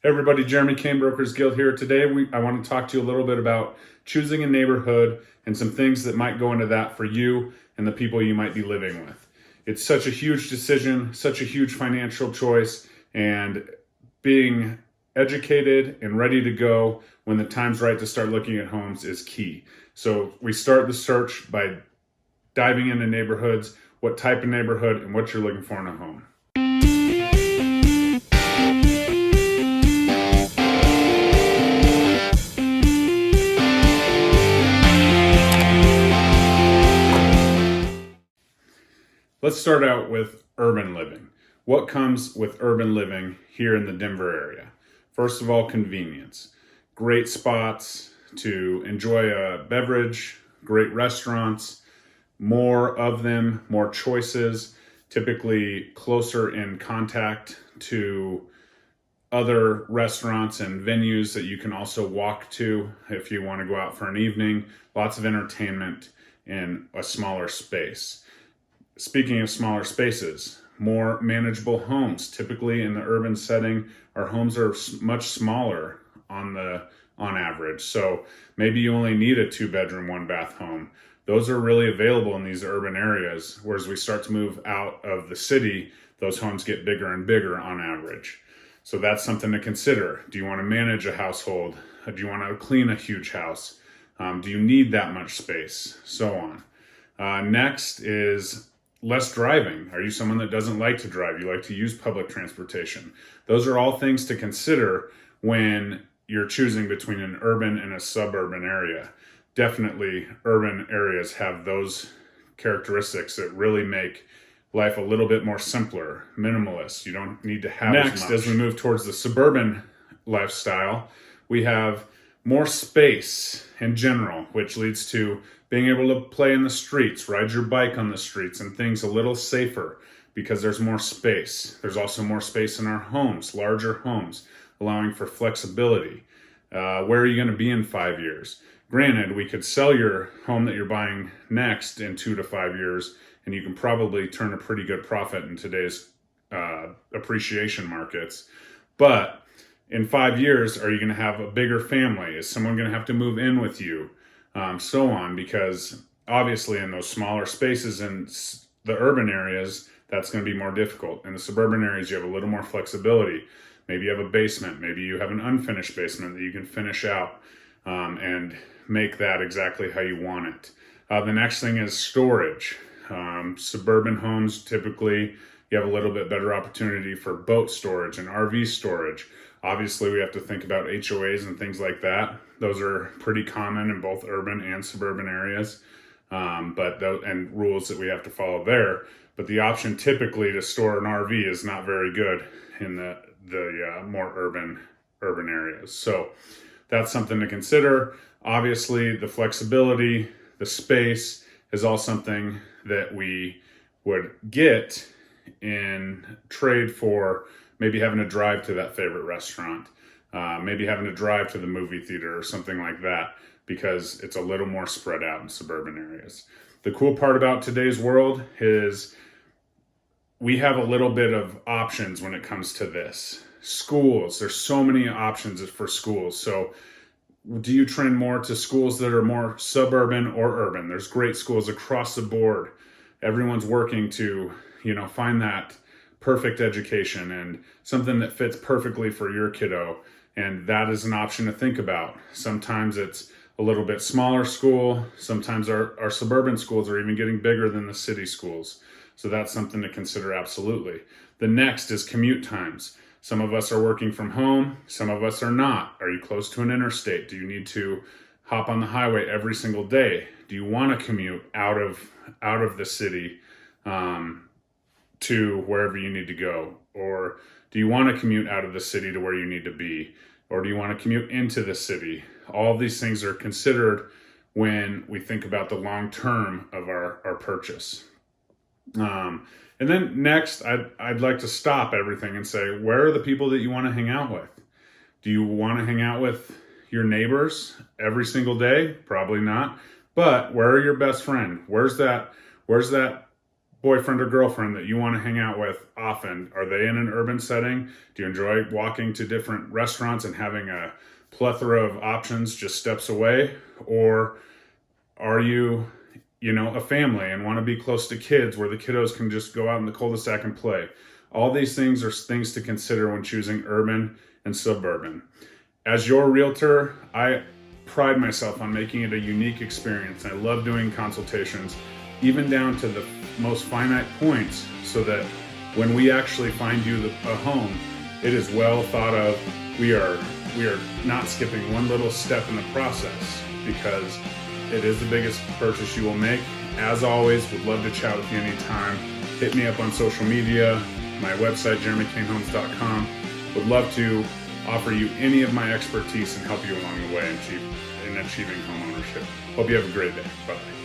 Hey everybody, Jeremy Kane Brokers Guild here. Today I want to talk to you a little bit about choosing a neighborhood and some things that might go into that for you and the people you might be living with. It's such a huge decision, such a huge financial choice, and being educated and ready to go when the time's right to start looking at homes is key. So we start the search by diving into neighborhoods, what type of neighborhood, and what you're looking for in a home. Let's start out with urban living. What comes with urban living here in the Denver area? First of all, convenience. Great spots to enjoy a beverage, great restaurants, more of them, more choices, typically closer in contact to other restaurants and venues that you can also walk to if you want to go out for an evening. Lots of entertainment in a smaller space. Speaking of smaller spaces, more manageable homes. Typically in the urban setting, our homes are much smaller on average. So maybe you only need a 2-bedroom, 1-bath home. Those are really available in these urban areas. Whereas we start to move out of the city, those homes get bigger and bigger on average. So that's something to consider. Do you want to manage a household? Do you want to clean a huge house? Do you need that much space? So on. Next is less driving. Are you someone that doesn't like to drive? You like to use public transportation? Those are all things to consider when you're choosing between an urban and a suburban area. Definitely urban areas have those characteristics that really make life a little bit more simpler, minimalist. You don't need to have as much. As we move towards the suburban lifestyle, we have more space in general, which leads to being able to play in the streets, ride your bike on the streets, and things a little safer because there's more space. There's also more space in our homes, larger homes, allowing for flexibility. Where are you going to be in 5 years? Granted, we could sell your home that you're buying next in 2 to 5 years, and you can probably turn a pretty good profit in today's appreciation markets. But in 5 years, are you going to have a bigger family? Is someone going to have to move in with you? So on, because obviously in those smaller spaces in the urban areas, that's going to be more difficult. In the suburban areas, you have a little more flexibility. Maybe you have a basement. Maybe you have an unfinished basement that you can finish out and make that exactly how you want it. The next thing is storage. Suburban homes, typically, you have a little bit better opportunity for boat storage and RV storage. Obviously, we have to think about HOAs and things like that. Those are pretty common in both urban and suburban areas, and rules that we have to follow there. But the option typically to store an RV is not very good in the more urban areas. So that's something to consider. Obviously, the flexibility, the space is all something that we would get in trade for maybe having to drive to that favorite restaurant, maybe having to drive to the movie theater or something like that, because it's a little more spread out in suburban areas. The cool part about today's world is we have a little bit of options when it comes to this. Schools, there's so many options for schools. So do you trend more to schools that are more suburban or urban? There's great schools across the board. Everyone's working to, find that perfect education and something that fits perfectly for your kiddo. And that is an option to think about. Sometimes it's a little bit smaller school. Sometimes our suburban schools are even getting bigger than the city schools. So that's something to consider, absolutely. The next is commute times. Some of us are working from home. Some of us are not. Are you close to an interstate? Do you need to hop on the highway every single day? Do you want to commute out of the city to wherever you need to go? Or do you want to commute out of the city to where you need to be? Or do you want to commute into the city? All of these things are considered when we think about the long term of our purchase. And then next, I'd like to stop everything and say, where are the people that you want to hang out with? Do you want to hang out with your neighbors every single day? Probably not. But where are your best friend? Where's that boyfriend or girlfriend that you want to hang out with often, are they in an urban setting? Do you enjoy walking to different restaurants and having a plethora of options just steps away? Or are you, a family and want to be close to kids where the kiddos can just go out in the cul-de-sac and play? All these things are things to consider when choosing urban and suburban. As your realtor, I pride myself on making it a unique experience. I love doing consultations, even down to the most finite points, so that when we actually find you a home, it is well thought of. We are not skipping one little step in the process, because it is the biggest purchase you will make. As always, would love to chat with you anytime. Hit me up on social media, my website, jeremykanehomes.com. Would love to offer you any of my expertise and help you along the way in achieving home ownership. Hope you have a great day. Bye-bye.